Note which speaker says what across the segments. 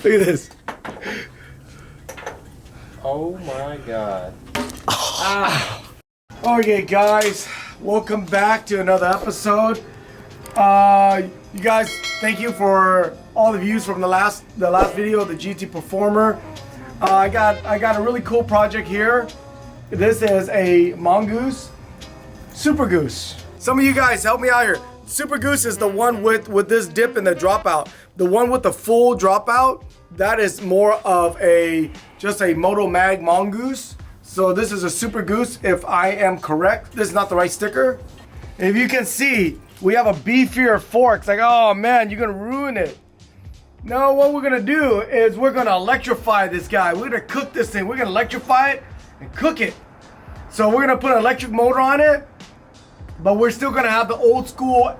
Speaker 1: Look at this.
Speaker 2: Oh my god.
Speaker 1: Okay, guys, welcome back to another episode. You guys, thank you for all the views from the last video, the GT Performer. I got a really cool project here. This is a Mongoose Super Goose. Some of you guys help me out here. Super Goose is the one with this dip in the dropout. The one with the full dropout, that is more of just a Moto Mag Mongoose. So this is a Super Goose, if I am correct. This is not the right sticker. If you can see, we have a beefier fork. It's like, oh man, you're gonna ruin it. No, what we're gonna do is we're gonna electrify this guy. We're gonna cook this thing. We're gonna electrify it and cook it. So we're gonna put an electric motor on it, but we're still gonna have the old school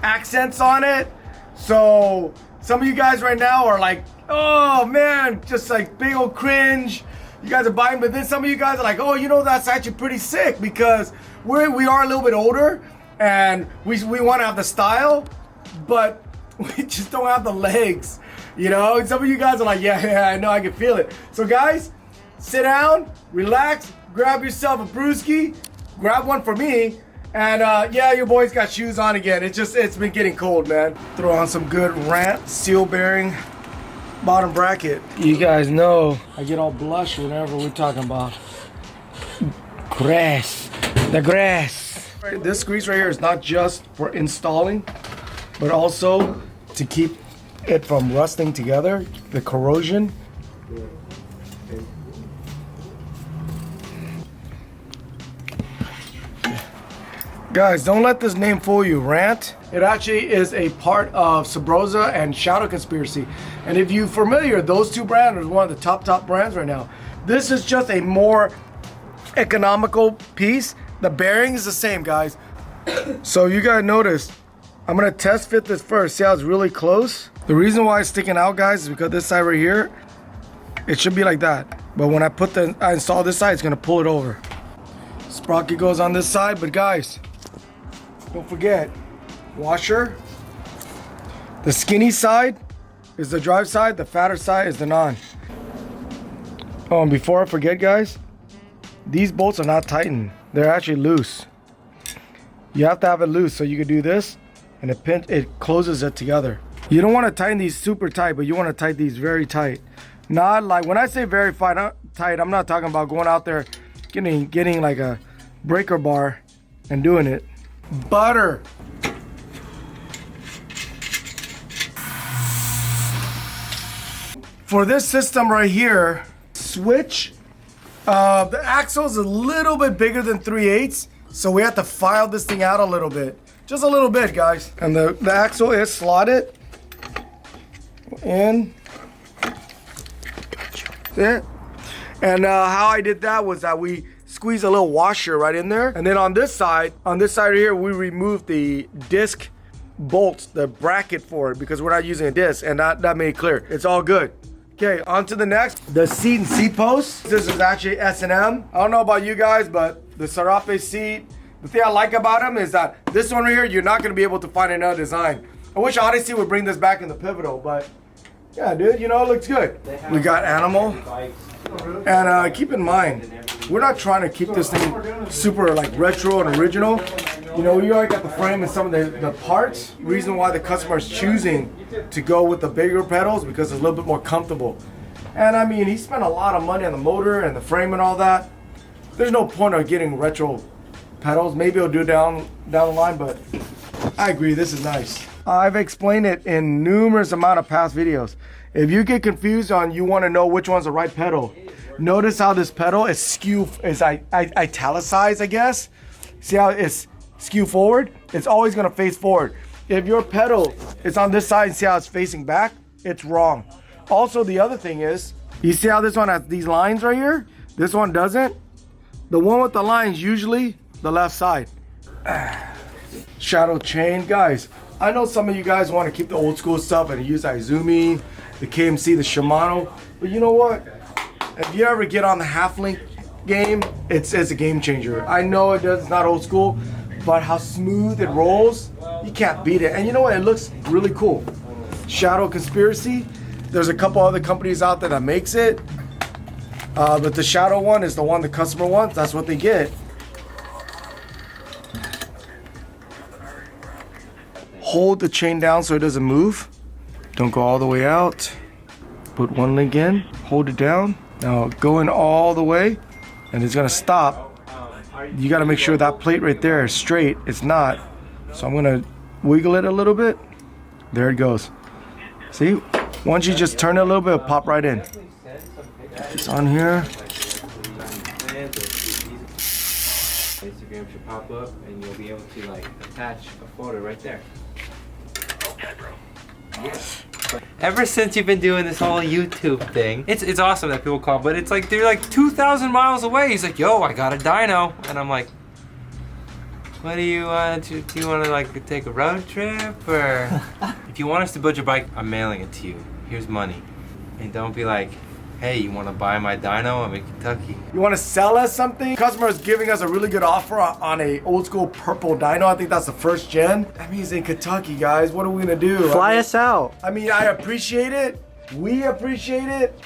Speaker 1: accents on it. So some of you guys right now are like, oh man, just like big old cringe. You guys are buying, but then some of you guys are like, oh, you know, that's actually pretty sick because we are a little bit older and we want to have the style, but we just don't have the legs, you know? And some of you guys are like, yeah, I know, I can feel it. So guys, sit down, relax, grab yourself a brewski, grab one for me, and yeah, your boy's got shoes on again. It's been getting cold, man. Throw on some good Rant seal bearing bottom bracket. You guys know I get all blush whenever we're talking about grass, the grass. This grease right here is not just for installing, but also to keep it from rusting together, the corrosion. Guys, don't let this name fool you, Rant. It actually is a part of Sabrosa and Shadow Conspiracy. And if you're familiar, those two brands are one of the top brands right now. This is just a more economical piece. The bearing is the same, guys. So you guys notice, I'm gonna test fit this first. See how it's really close? The reason why it's sticking out, guys, is because this side right here, it should be like that. But when I install this side, it's gonna pull it over. Sprocket goes on this side, but guys, don't forget, washer. The skinny side is the drive side, the fatter side is the non. Oh, and before I forget, guys, these bolts are not tightened. They're actually loose. You have to have it loose so you can do this, and it closes it together. You don't want to tighten these super tight, but you want to tighten these very tight. Not like, when I say very tight, I'm not talking about going out there getting like a breaker bar and doing it. Butter. For this system right here, switch, the axle is a little bit bigger than 3/8, so we have to file this thing out a little bit. Just a little bit, guys. And the axle is slotted in. See it? And how I did that was that we squeeze a little washer right in there, and then on this side right here, we removed the disc bolts, the bracket for it, because we're not using a disc, and that made it clear. It's all good. Okay, on to the next, the seat and seat posts. This is actually S&M. I don't know about you guys, but the Serape seat, the thing I like about them is that this one right here, you're not gonna be able to find another design. I wish Odyssey would bring this back in the Pivotal, but yeah, dude, you know, it looks good. We got Animal. And keep in mind, we're not trying to keep this thing super like retro and original. You know, we already got the frame and some of the parts. Reason why the customer is choosing to go with the bigger pedals because it's a little bit more comfortable. And I mean, he spent a lot of money on the motor and the frame and all that. There's no point of getting retro pedals. Maybe he'll do down the line, but I agree, this is nice. I've explained it in numerous amount of past videos. If you get confused on you want to know which one's the right pedal, notice how this pedal is italicized, I guess. See how it's skew forward? It's always going to face forward. If your pedal is on this side and see how it's facing back, it's wrong. Also, the other thing is, you see how this one has these lines right here? This one doesn't. The one with the lines, usually the left side. Shadow chain, guys. I know some of you guys want to keep the old school stuff and use Izumi, the KMC, the Shimano, but you know what? If you ever get on the half link game, it's a game changer. I know it's not old school, but how smooth it rolls, you can't beat it. And you know what? It looks really cool. Shadow Conspiracy. There's a couple other companies out there that makes it. But the shadow one is the one the customer wants. That's what they get. Hold the chain down so it doesn't move. Don't go all the way out. Put one link in, hold it down. Now go in all the way and it's gonna stop. You gotta make sure that plate right there is straight. It's not. So I'm gonna wiggle it a little bit. There it goes. See? Once you just turn it a little bit, it'll pop right in. It's on here.
Speaker 2: Instagram should pop up and you'll be able to like attach a photo right there. Okay, bro. Yeah. Ever since you've been doing this whole YouTube thing, it's awesome that people call, but it's like they're like 2,000 miles away. He's like, yo, I got a dyno. And I'm like, what do you want to, do you want to like take a road trip or? If you want us to build your bike, I'm mailing it to you. Here's money. And don't be like, hey, you want to buy my dyno? I'm in Kentucky.
Speaker 1: You want to sell us something? Customer is giving us a really good offer on a old school purple dyno. I think that's the first gen. That means in Kentucky, guys. What are we gonna do?
Speaker 3: Fly us out.
Speaker 1: I mean, I appreciate it. We appreciate it.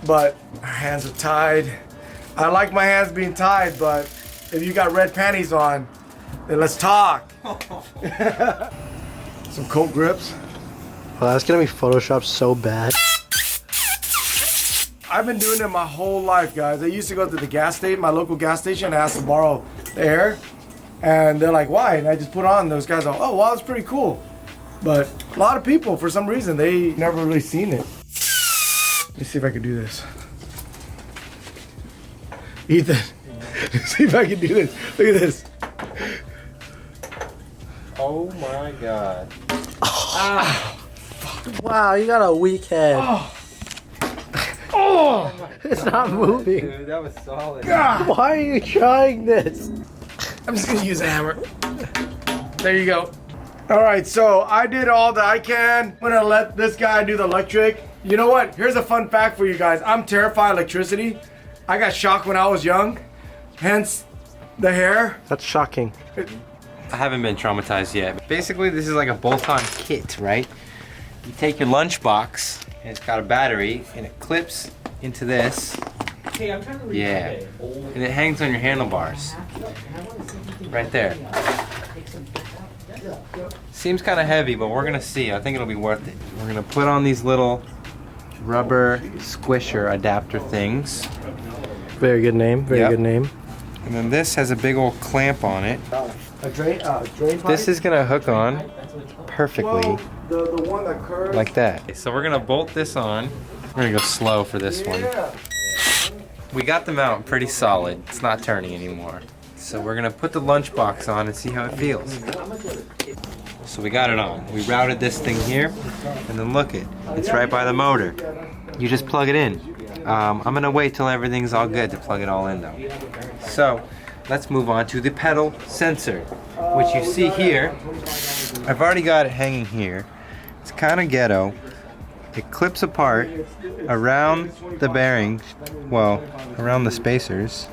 Speaker 1: But our hands are tied. I like my hands being tied, but if you got red panties on, then let's talk. Some Colt grips.
Speaker 3: Well, that's gonna be photoshopped so bad.
Speaker 1: I've been doing it my whole life, guys. I used to go to the gas station, my local gas station, and ask to borrow the air. And they're like, why? And I just put it on. Those guys are like, oh, wow, it's pretty cool. But a lot of people, for some reason, they never really seen it. Let me see if I can do this. Ethan, let's see if I can do this. Look at this.
Speaker 2: Oh my God.
Speaker 3: Wow, you got a weak head.
Speaker 1: Oh,
Speaker 3: It's not moving.
Speaker 2: Dude, that was solid.
Speaker 1: God.
Speaker 3: Why are you trying this?
Speaker 1: I'm just gonna use a hammer. There you go. All right, so I did all that I can. I'm gonna let this guy do the electric. You know what? Here's a fun fact for you guys. I'm terrified of electricity. I got shocked when I was young, hence the hair.
Speaker 3: That's shocking.
Speaker 2: I haven't been traumatized yet. Basically, this is like a bolt-on kit, right? You take your lunchbox, and it's got a battery, and it clips into this. Yeah. And it hangs on your handlebars. Right there. Seems kind of heavy, but we're gonna see. I think it'll be worth it. We're gonna put on these little rubber squisher adapter things.
Speaker 3: Very good name. Very
Speaker 2: Yep.
Speaker 3: good name.
Speaker 2: And then this has a big old clamp on it.
Speaker 1: A drain pipe?
Speaker 2: This is gonna hook on perfectly.
Speaker 1: Well, the one that curves.
Speaker 2: Like that. So we're gonna bolt this on. We're gonna go slow for this one.
Speaker 1: Yeah.
Speaker 2: We got the mount pretty solid. It's not turning anymore. So we're gonna put the lunchbox on and see how it feels. So we got it on. We routed this thing here, and then look it's right by the motor. You just plug it in. I'm gonna wait till everything's all good to plug it all in though. So let's move on to the pedal sensor, which you see here. I've already got it hanging here. It's kind of ghetto. It clips apart around the bearings, well, around the spacers.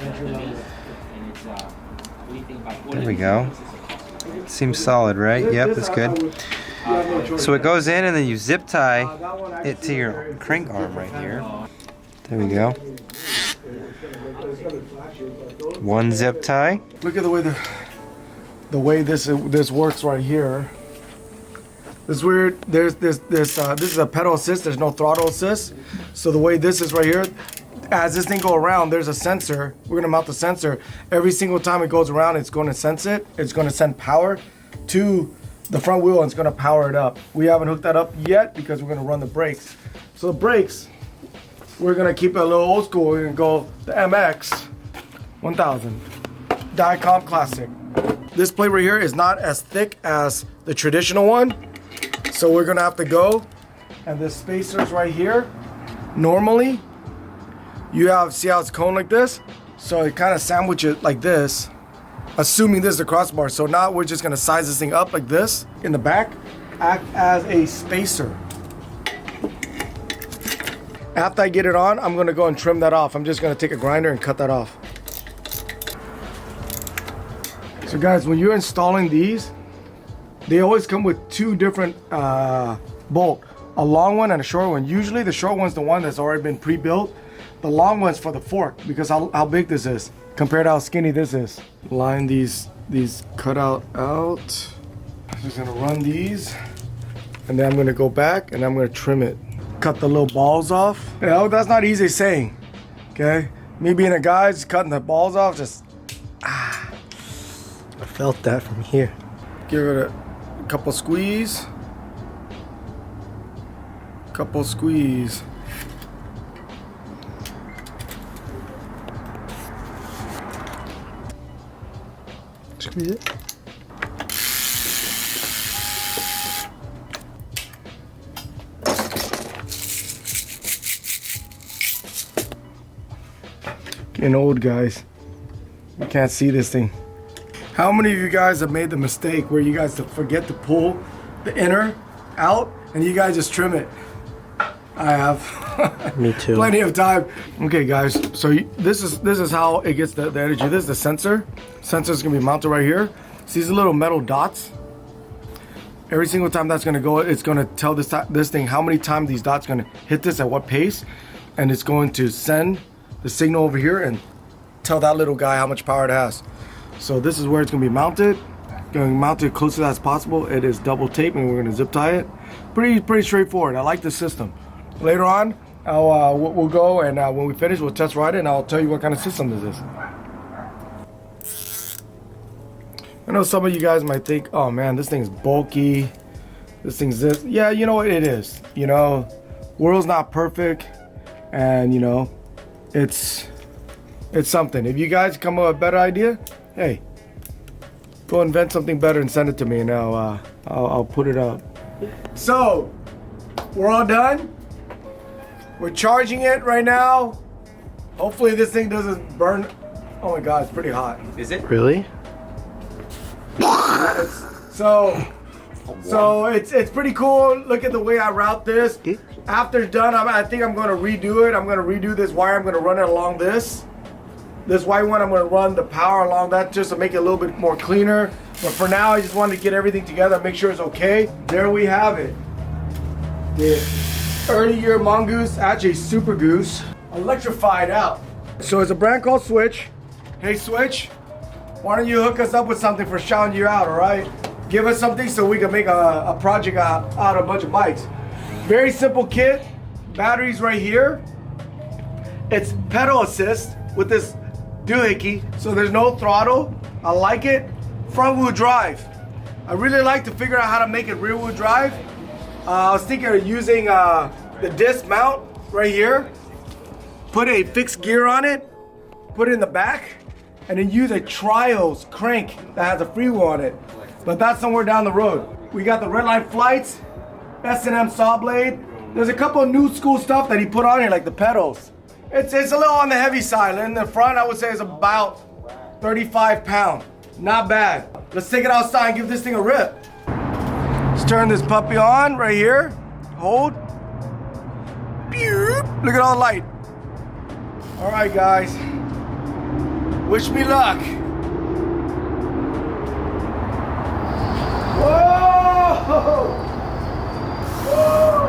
Speaker 2: There we go. Seems solid, right? Yep, that's good. So it goes in and then you zip tie it to your crank arm right here. There we go. One zip tie.
Speaker 1: Look at the way this works right here. It's weird. There's this is a pedal assist. There's no throttle assist. So the way this is right here, as this thing go around, there's a sensor. We're gonna mount the sensor. Every single time it goes around, it's going to sense it. It's going to send power to the front wheel and it's going to power it up. We haven't hooked that up yet because we're going to run the brakes. So the brakes, we're going to keep it a little old school. We're going to go the MX 1000 Diacomp Classic. This plate right here is not as thick as the traditional one. So we're going to have to go, and the spacers right here, normally you see how it's coned like this? So it kind of sandwiches like this, assuming this is the crossbar. So now we're just gonna size this thing up like this in the back, act as a spacer. After I get it on, I'm gonna go and trim that off. I'm just gonna take a grinder and cut that off. So guys, when you're installing these, they always come with two different bolt. a long one and a short one. Usually the short one's the one that's already been pre-built. The long one's for the fork because how big this is compared to how skinny this is. Line these cutout out. I'm just gonna run these and then I'm gonna go back and I'm gonna trim it. Cut the little balls off. You know, that's not easy saying, okay? Me being a guy, just cutting the balls off, just,
Speaker 3: I felt that from here.
Speaker 1: give it a couple squeeze. Couple squeeze.
Speaker 3: Squeeze it.
Speaker 1: Getting old, guys. You can't see this thing. How many of you guys have made the mistake where you guys forget to pull the inner out and you guys just trim it? I have.
Speaker 3: Me too.
Speaker 1: Plenty of time. Okay, guys. So this is how it gets the energy. This is the sensor. Sensor's gonna be mounted right here. See these little metal dots? Every single time that's gonna go, it's gonna tell this thing how many times these dots gonna hit this at what pace, and it's going to send the signal over here and tell that little guy how much power it has. So this is where it's gonna be mounted. Going to mount it close as possible. It is double tape, and we're gonna zip tie it. Pretty straightforward. I like this system. Later on, we'll go and when we finish, we'll test ride it, and I'll tell you what kind of system this is. I know some of you guys might think, oh man, this thing's bulky. This thing's this. Yeah, you know what it is. You know, world's not perfect, and you know, it's something. If you guys come up with a better idea, hey, go invent something better and send it to me, and I'll put it up. So, we're all done. We're charging it right now. Hopefully this thing doesn't burn. Oh my God, it's pretty hot.
Speaker 2: Is it?
Speaker 3: Really?
Speaker 1: So it's pretty cool. Look at the way I route this. After it's done, I think I'm gonna redo it. I'm gonna redo this wire. I'm gonna run it along this white one. I'm gonna run the power along that just to make it a little bit more cleaner. But for now, I just wanted to get everything together, make sure it's okay. There we have it. The early year Mongoose, actually Super Goose, electrified out. So it's a brand called Switch. Hey Switch, why don't you hook us up with something for shouting you out, all right? Give us something so we can make a project out of a bunch of bikes. Very simple kit, batteries right here. It's pedal assist with this doohickey, so there's no throttle. I like it. Front wheel drive. I really like to figure out how to make it rear wheel drive. I was thinking of using the disc mount right here. Put a fixed gear on it, put it in the back, and then use a trials crank that has a freewheel on it. But that's somewhere down the road. We got the Redline Flights, S&M saw blade. There's a couple of new school stuff that he put on here, like the pedals. It's a little on the heavy side. In the front, I would say it's about 35 pounds. Not bad. Let's take it outside and give this thing a rip. Let's turn this puppy on right here. Hold. Look at all the light. All right, guys. Wish me luck. Whoa! Whoa!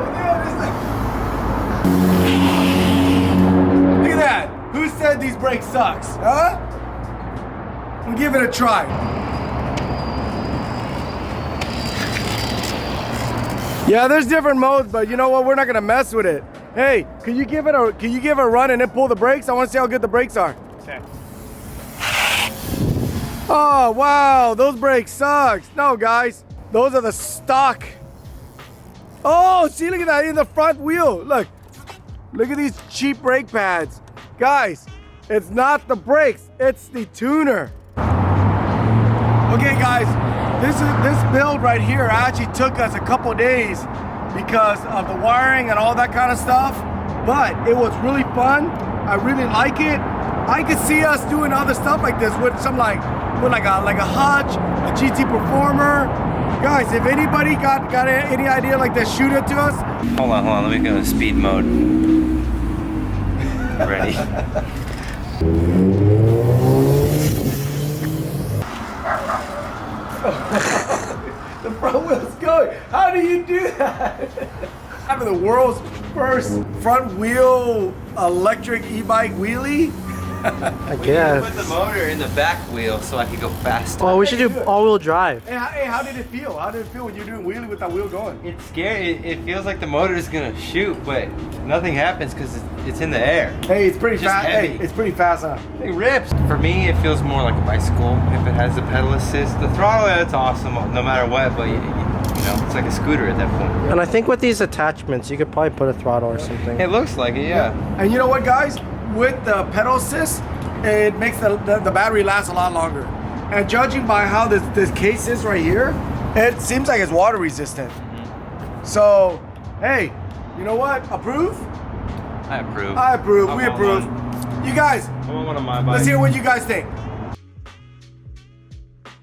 Speaker 1: Look at that. Who said these brakes sucks? Huh? We'll give it a try. Yeah, there's different modes, but you know what? We're not gonna mess with it. Hey, can you give it a run and then pull the brakes? I want to see how good the brakes are.
Speaker 2: Okay.
Speaker 1: Oh wow, those brakes suck. No, guys, those are the stock. Oh, see, look at that in the front wheel. Look at these cheap brake pads, guys. It's not the brakes, it's the tuner. Okay, guys, this build right here actually took us a couple days because of the wiring and all that kind of stuff, but it was really fun. I really like it. I could see us doing other stuff like this with some like a Hutch, a GT Performer. Guys, if anybody got any idea like that, shoot it to us.
Speaker 2: Hold on, let me go to speed mode. Ready?
Speaker 1: The front wheel's going. How do you do that? Having the world's first front wheel electric e-bike wheelie.
Speaker 3: I guess.
Speaker 2: Put the motor in the back wheel so I could go faster.
Speaker 3: Oh, we should do all-wheel drive.
Speaker 1: Hey, how did it feel? How did it feel when you're doing wheelie with that wheel going?
Speaker 2: It's scary. It feels like the motor is gonna shoot, but nothing happens because it's in the air.
Speaker 1: Hey, it's pretty
Speaker 2: Just
Speaker 1: fast. Hey,
Speaker 2: heavy.
Speaker 1: it's pretty fast, huh?
Speaker 2: It rips. For me, it feels more like a bicycle if it has the pedal assist. The throttle, it's awesome no matter what, but you know, it's like a scooter at that point.
Speaker 3: And I think with these attachments, you could probably put a throttle or something.
Speaker 2: It looks like it, yeah.
Speaker 1: And you know what, guys? With the pedal assist, it makes the battery last a lot longer. And judging by how this case is right here, it seems like it's water resistant. So, hey, you know what? Approve?
Speaker 2: I approve.
Speaker 1: I approve.
Speaker 2: I
Speaker 1: We
Speaker 2: want
Speaker 1: approve.
Speaker 2: one.
Speaker 1: You guys,
Speaker 2: I want one on my bike.
Speaker 1: let's hear what you guys think.